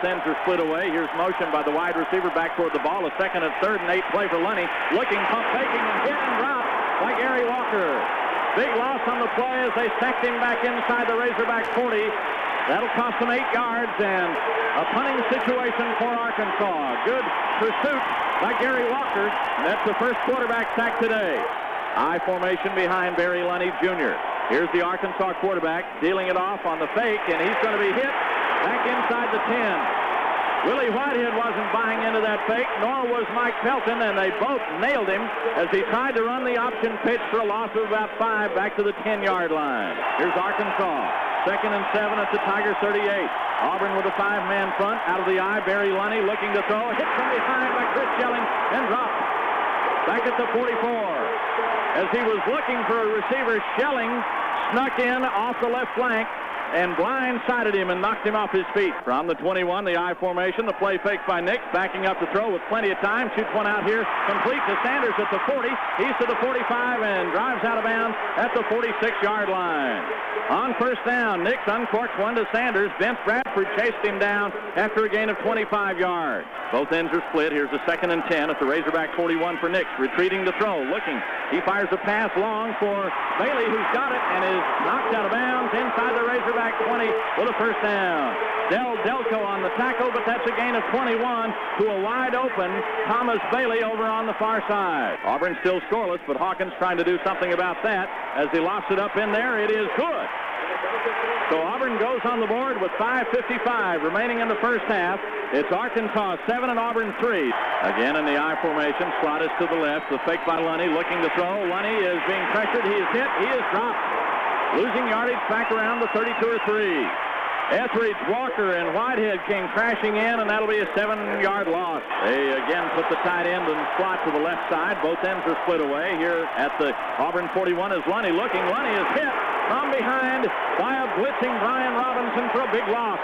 ends are split away. Here's motion by the wide receiver back toward the ball. A second and third and 8 play for Lunny. Looking, pump faking, and hit and drop by Gary Walker. Big loss on the play as they sacked him back inside the Razorback 40. That'll cost them 8 yards and a punting situation for Arkansas. Good pursuit by Gary Walker. And that's the first quarterback sack today. I formation behind Barry Lunny Jr. Here's the Arkansas quarterback dealing it off on the fake, and he's going to be hit back inside the 10. Willie Whitehead wasn't buying into that fake, nor was Mike Pelton, and they both nailed him as he tried to run the option pitch for a loss of about 5 back to the 10-yard line. Here's Arkansas. Second and 7 at the Tiger 38. Auburn with a 5-man front. Out of the eye, Barry Lunny looking to throw. Hit from behind by Chris Schelling and dropped. Back at the 44. As he was looking for a receiver, Schelling snuck in off the left flank and blindsided him and knocked him off his feet. From the 21, the I formation, the play fake by Nix, backing up the throw with plenty of time. Shoots one out here, complete to Sanders at the 40. He's to the 45 and drives out of bounds at the 46-yard line. On first down, Nix uncorks one to Sanders. Vince Bradford chased him down after a gain of 25 yards. Both ends are split. Here's a second and 10 at the Razorback 41 for Nix. Retreating to throw, looking. He fires a pass long for Bailey, who's got it and is knocked out of bounds inside the Razorback 20 with a first down. Delco on the tackle, but that's a gain of 21 to a wide open Thomas Bailey over on the far side. Auburn still scoreless, but Hawkins trying to do something about that as he lofts it up in there. It is good. So Auburn goes on the board with 5:55 remaining in the first half. It's Arkansas 7 and Auburn 3. Again in the I formation, slot is to the left. The fake by Lunny, looking to throw. Lunny is being pressured. He is hit. He is dropped. Losing yardage back around the 32 or 3. Etheridge, Walker, and Whitehead came crashing in, and that'll be a 7-yard loss. They again put the tight end and slot to the left side. Both ends are split away. Here at the Auburn 41 is Lunny looking. Lunny is hit from behind by a blitzing Brian Robinson for a big loss.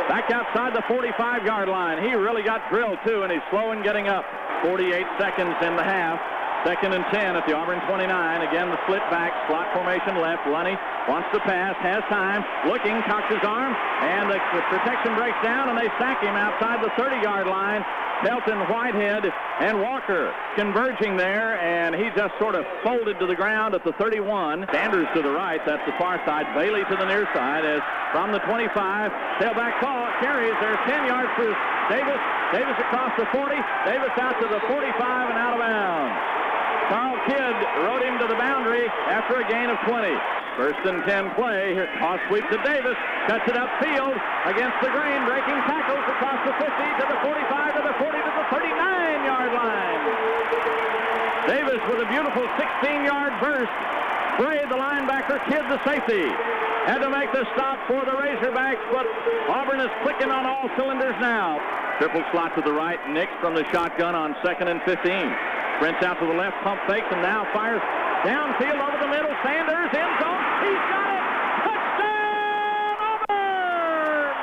Back outside the 45-yard line. He really got drilled, too, and he's slow in getting up. 48 seconds in the half. Second and 10 at the Auburn 29. Again, the split back, slot formation left. Lunny wants to pass, has time, looking, cocks his arm, and the protection breaks down, and they sack him outside the 30-yard line. Pelton, Whitehead, and Walker converging there, and he just sort of folded to the ground at the 31. Sanders to the right, that's the far side. Bailey to the near side as from the 25, tailback call, carries. There's 10 yards for Davis. Davis across the 40. Davis out to the 45 and out of bounds. Carl Kidd rode him to the boundary after a gain of 20. First and 10 play. Here, toss sweep to Davis. Cuts it upfield against the grain. Breaking tackles across the 50 to the 45 to the 40 to the 39-yard line. Davis with a beautiful 16-yard burst. Bray, the linebacker, Kidd, the safety. Had to make the stop for the Razorbacks, but Auburn is clicking on all cylinders now. Triple slot to the right. Nix from the shotgun on second and 15. Sprints out to the left, pump fakes, and now fires downfield over the middle. Sanders, end zone. He's got it. Touchdown, Auburn!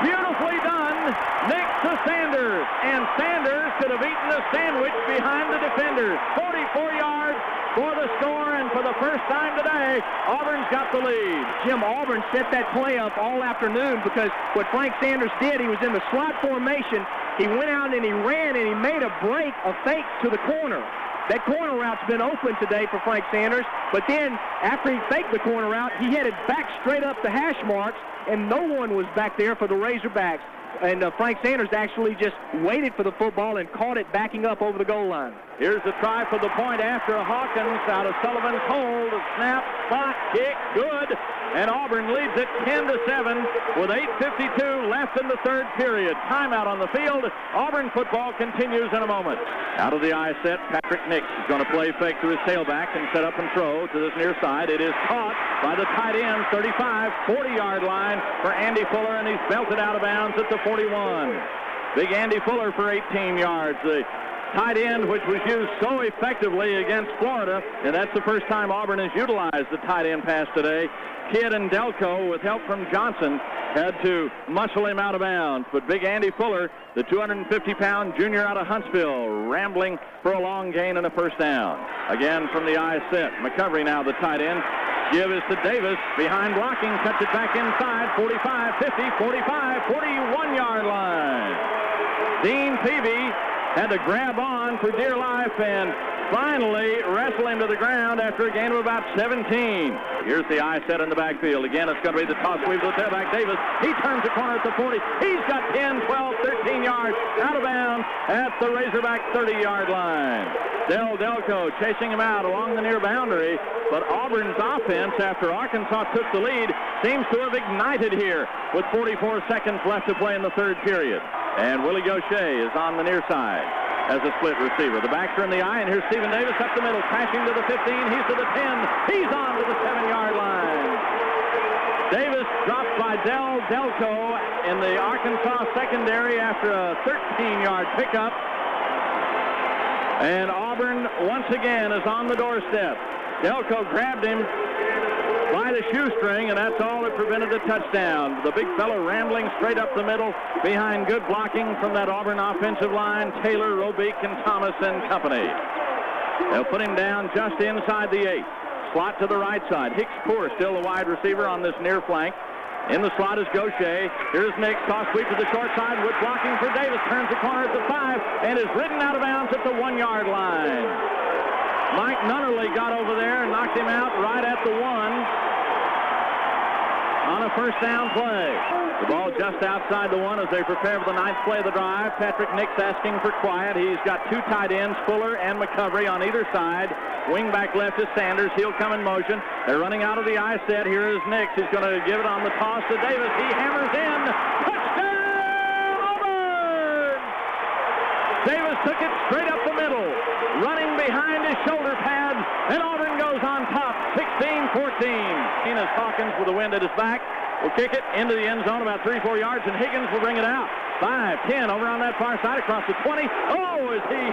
Beautifully done. Nix to Sanders. And Sanders could have eaten a sandwich behind the defenders. 44 yards for the score, and for the first time today, Auburn's got the lead. Jim, Auburn set that play up all afternoon because what Frank Sanders did, he was in the slot formation. He went out and he ran and he made a break, a fake to the corner. That corner route's been open today for Frank Sanders, but then after he faked the corner route, he headed back straight up the hash marks, and no one was back there for the Razorbacks. And Frank Sanders actually just waited for the football and caught it backing up over the goal line. Here's the try for the point after Hawkins out of Sullivan's hold. Snap, spot, kick, good. And Auburn leads it 10-7 with 8:52 left in the third period. Timeout on the field. Auburn football continues in a moment. Out of the I set, Patrick Nix is going to play fake to his tailback and set up and throw to this near side. It is caught by the tight end, 35, 40-yard line for Andy Fuller, and he's belted out of bounds at the 41. Big Andy Fuller for 18 yards. The tight end, which was used so effectively against Florida, and that's the first time Auburn has utilized the tight end pass today. Kidd and Delco, with help from Johnson, had to muscle him out of bounds. But big Andy Fuller, the 250-pound junior out of Huntsville, rambling for a long gain and a first down. Again from the I set. McCovery now the tight end. Give is to Davis. Behind blocking. Cuts it back inside. 45, 50, 45, 41-yard line. Dean Peavy had to grab on for dear life and finally wrestle him to the ground after a gain of about 17. Here's the eye set in the backfield. Again, it's going to be the toss sweep to the tailback, Davis. He turns the corner at the 40. He's got 10, 12, 13 yards out of bounds at the Razorback 30-yard line. Del Delco chasing him out along the near boundary, but Auburn's offense, after Arkansas took the lead, seems to have ignited here with 44 seconds left to play in the third period. And Willie Gaucher is on the near side as a split receiver. The backs are in the eye, and here's Stephen Davis up the middle, crashing to the 15. He's to the 10. He's on to the 7-yard line. Davis dropped by Del Delco in the Arkansas secondary after a 13-yard pickup. And Auburn once again is on the doorstep. Delco grabbed him by the shoestring, and that's all that prevented the touchdown. The big fellow rambling straight up the middle behind good blocking from that Auburn offensive line, Taylor, Robeek, and Thomas and company. They'll put him down just inside the 8. Slot to the right side. Hicks Poor still the wide receiver on this near flank. In the slot is Gaucher. Here's Nix. Toss sweep to the short side with blocking for Davis. Turns the corner at the 5 and is ridden out of bounds at the 1-yard line. Mike Nunnerly got over there and knocked him out right at the 1 on a first down play. The ball just outside the 1 as they prepare for the 9th play of the drive. Patrick Nix asking for quiet. He's got 2 tight ends, Fuller and McCovery on either side. Wing back left is Sanders. He'll come in motion. They're running out of the eye set. Here is Nix. He's going to give it on the toss to Davis. He hammers in. Touchdown, Auburn! Davis took it straight up the middle, running behind his shoulder pads, and Auburn goes on top, 16-14. As Hawkins, with the wind at his back, will kick it into the end zone about 3-4 yards, and Higgins will bring it out. 5-10 over on that far side across the 20. Oh, is he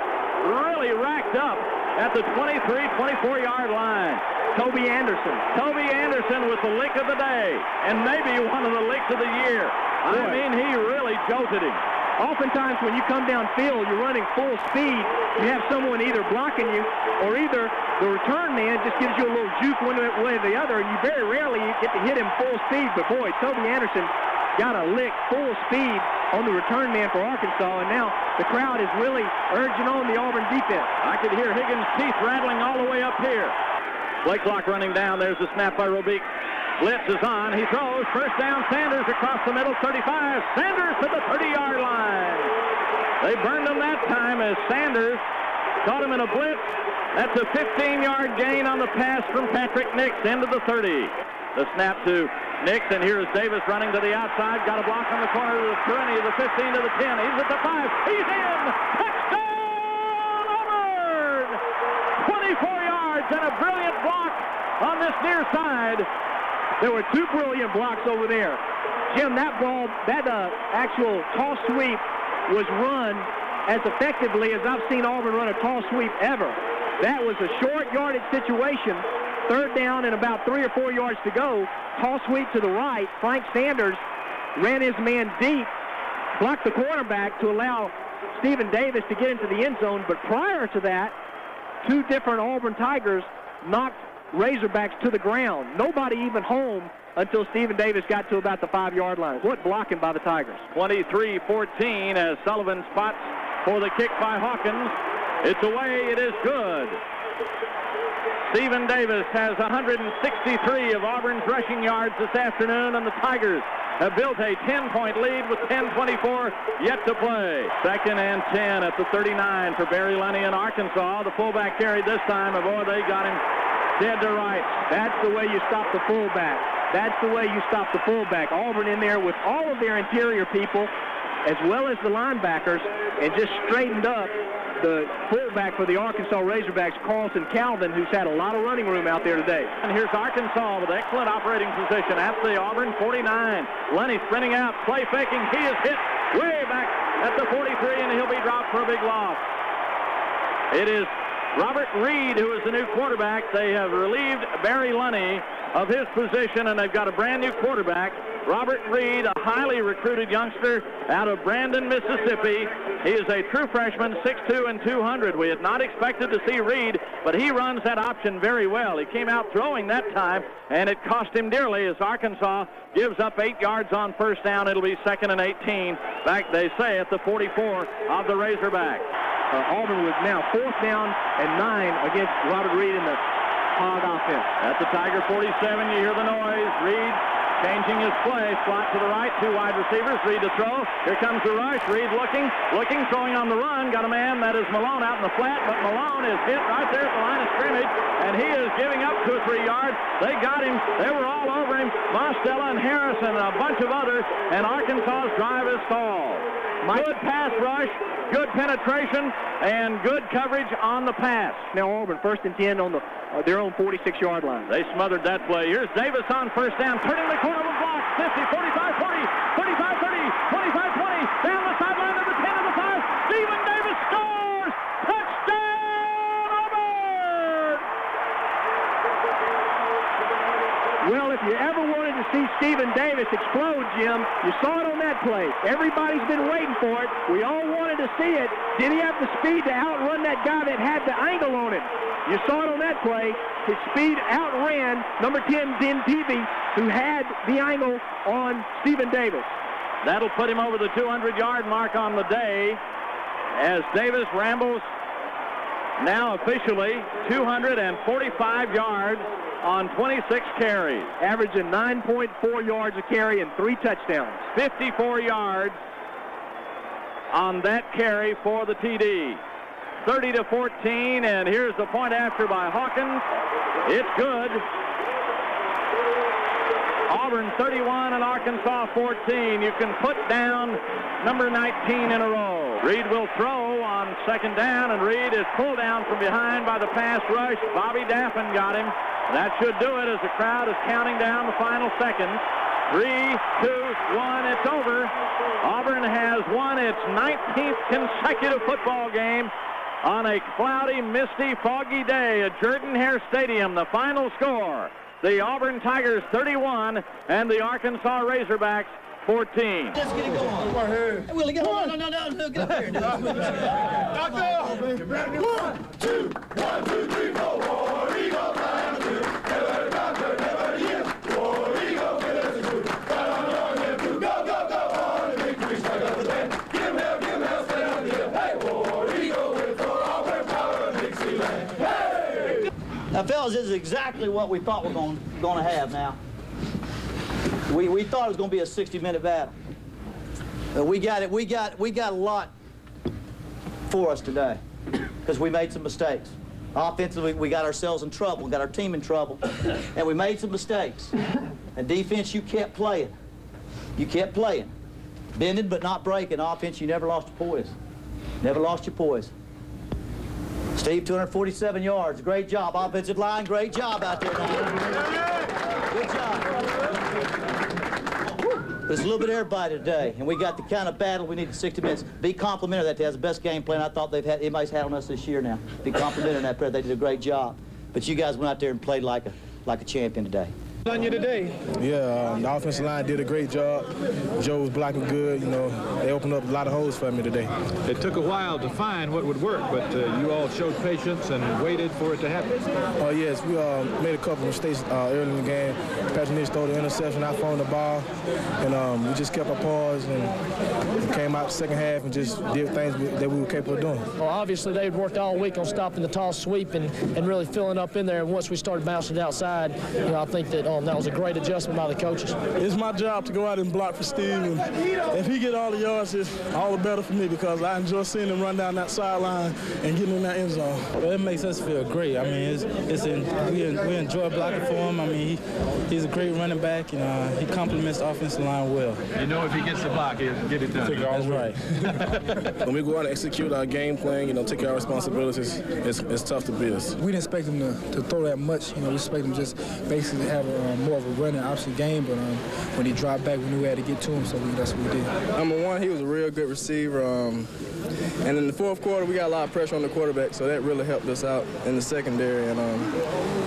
really racked up at the 23-24-yard line. Toby Anderson with the lick of the day, and maybe one of the licks of the year. I mean, he really jolted him. Oftentimes when you come downfield, you're running full speed. You have someone either blocking you, or either the return man just gives you a little juke one way or the other, and you very rarely get to hit him full speed. But boy, Toby Anderson got a lick full speed on the return man for Arkansas, and now the crowd is really urging on the Auburn defense. I could hear Higgins' teeth rattling all the way up here. Play clock running down. There's the snap by Robeek. Blitz is on. He throws. First down, Sanders across the middle, 35. Sanders to the 30-yard line. They burned him that time as Sanders caught him in a blitz. That's a 15-yard gain on the pass from Patrick Nix into the 30. The snap to Nix, and here is Davis running to the outside. Got a block on the corner to the 20, the 15 to the 10. He's at the 5. He's in. Touchdown, Auburn! 24 yards and a brilliant block on this near side. There were 2 brilliant blocks over there. Jim, that ball, that actual toss sweep was run as effectively as I've seen Auburn run a toss sweep ever. That was a short yardage situation. 3rd down and about 3 or 4 yards to go. Toss sweep to the right. Frank Sanders ran his man deep, blocked the cornerback to allow Stephen Davis to get into the end zone. But prior to that, 2 different Auburn Tigers knocked Razorbacks to the ground. Nobody even home until Stephen Davis got to about the 5-yard line. What blocking by the Tigers. 23-14 as Sullivan spots for the kick by Hawkins. It's away. It is good. Stephen Davis has 163 of Auburn's rushing yards this afternoon, and the Tigers have built a 10-point lead with 10:24 yet to play. 2nd and 10 at the 39 for Barry Lunny in Arkansas. The fullback carried this time, and boy, they got him dead to rights. That's the way you stop the fullback. That's the way you stop the fullback. Auburn in there with all of their interior people, as well as the linebackers, and just straightened up the fullback for the Arkansas Razorbacks, Carlton Calvin, who's had a lot of running room out there today. And here's Arkansas with excellent operating position at the Auburn 49. Lenny sprinting out, play faking. He is hit way back at the 43, and he'll be dropped for a big loss. It is Robert Reed, who is the new quarterback. They have relieved Barry Lunny of his position, and they've got a brand new quarterback, Robert Reed, a highly recruited youngster out of Brandon, Mississippi. He is a true freshman, 6'2" and 200. We had not expected to see Reed, but he runs that option very well. He came out throwing that time, and it cost him dearly as Arkansas gives up 8 yards on first down. It'll be 2nd and 18. Back, they say, at the 44 of the Razorbacks. Auburn was now 4th down and 9 against Robert Reed in the hog offense. At the Tiger 47, you hear the noise. Reed changing his play. Slot to the right, 2 wide receivers. Reed to throw. Here comes the rush. Reed looking, throwing on the run. Got a man, that is Malone, out in the flat, but Malone is hit right there at the line of scrimmage, and he is giving up 2 or 3 yards. They got him. They were all over him. Mostella and Harrison and a bunch of others, and Arkansas's drive is stalled. Good pass rush, good penetration, and good coverage on the pass. Now Auburn 1st and 10 on their own 46-yard line. They smothered that play. Here's Davis on first down, turning the corner with block. 50, 45, 40, 35, 30, 25, 20, down the sideline of the 10 of the 5. Stephen Davis scores! Touchdown, Auburn! Well, if you ever wanted to see Stephen Davis explode, Jim, you saw it on that play. Everybody's been waiting for it. We all wanted to see it. Did he have the speed to outrun that guy that had the angle on him? You saw it on that play. His speed outran number 10, Den Peavy, who had the angle on Stephen Davis. That'll put him over the 200-yard mark on the day as Davis rambles now officially 245 yards on 26 carries. Averaging 9.4 yards a carry and 3 touchdowns. 54 yards on that carry for the TD. 30-14, and here's the point after by Hawkins. It's good. Auburn 31 and Arkansas 14. You can put down number 19 in a row. Reed will throw on 2nd down, and Reed is pulled down from behind by the pass rush. Bobby Daffin got him. That should do it as the crowd is counting down the final seconds. 3, 2, 1, it's over. Auburn has won its 19th consecutive football game on a cloudy, misty, foggy day at Jordan-Hare Stadium. The final score, the Auburn Tigers 31 and the Arkansas Razorbacks 14. Let's get it going. Right here. Hey, Willie, get on. No, get up here. Doctor! 1, 2, 3, 4. War Eagle, fly on the field. Never conquer, never yield. War Eagle, get us a group. Right on the arm, yeah, blue. Go, go, go. On the victory, strike up the band. Give him hell, stay on the hill. Hey, War Eagle, with full Auburn power of Dixieland. Hey! Now, fellas, this is exactly what we thought we're going to have now. We thought it was going to be a 60-minute battle. We got a lot for us today because we made some mistakes. Offensively, we got ourselves in trouble, got our team in trouble, and we made some mistakes. And defense, you kept playing. You kept playing. Bending but not breaking. Offense, you never lost your poise. Never lost your poise. Steve, 247 yards. Great job. Offensive line, great job out there tonight. Good job. There's a little bit of everybody today, and we got the kind of battle we need in 60 minutes. Be complimentary that they has the best game plan I thought anybody's had on us this year now. Be complimentary on that prayer. They did a great job. But you guys went out there and played like a champion today. On you today? Yeah, the offensive line did a great job. Joe was blocking good. You know, they opened up a lot of holes for me today. It took a while to find what would work, but you all showed patience and waited for it to happen. Oh, yes, we made a couple of mistakes early in the game. Patrick Nish threw the interception, I phoned the ball, and we just kept our pause and came out the second half and just did things that we were capable of doing. Well, obviously, they had worked all week on stopping the toss sweep and really filling up in there. And once we started bouncing it outside, you know, I think that that was a great adjustment by the coaches. It's my job to go out and block for Steve, and if he get all the yards, it's all the better for me because I enjoy seeing him run down that sideline and getting in that end zone. Well, it makes us feel great. I mean, we enjoy blocking for him. I mean, he's a great running back, and he complements the offensive line well. You know, if he gets the block, he'll get it done. That's right. When we go out and execute our game plan, you know, take our responsibilities, it's tough to beat us. We didn't expect him to throw that much. You know, we expect him just basically have more of a running option game, but when he dropped back, we knew we had to get to him, so that's what we did. Number one, he was a real good receiver. And in the fourth quarter, we got a lot of pressure on the quarterback, so that really helped us out in the secondary, and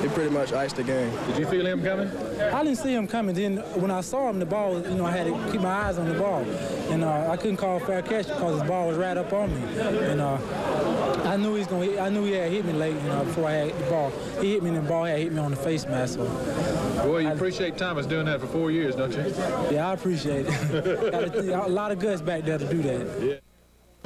he pretty much iced the game. Did you feel him coming? I didn't see him coming. Then when I saw him, the ball, I had to keep my eyes on the ball. And I couldn't call a fair catch because his ball was right up on me. And I knew he was going to hit. I knew he had hit me late, before I had the ball. He hit me and the ball had hit me on the face mask. So. Boy, you appreciate Thomas doing that for 4 years, don't you? Yeah, I appreciate it. Got a lot of guts back there to do that. Yeah.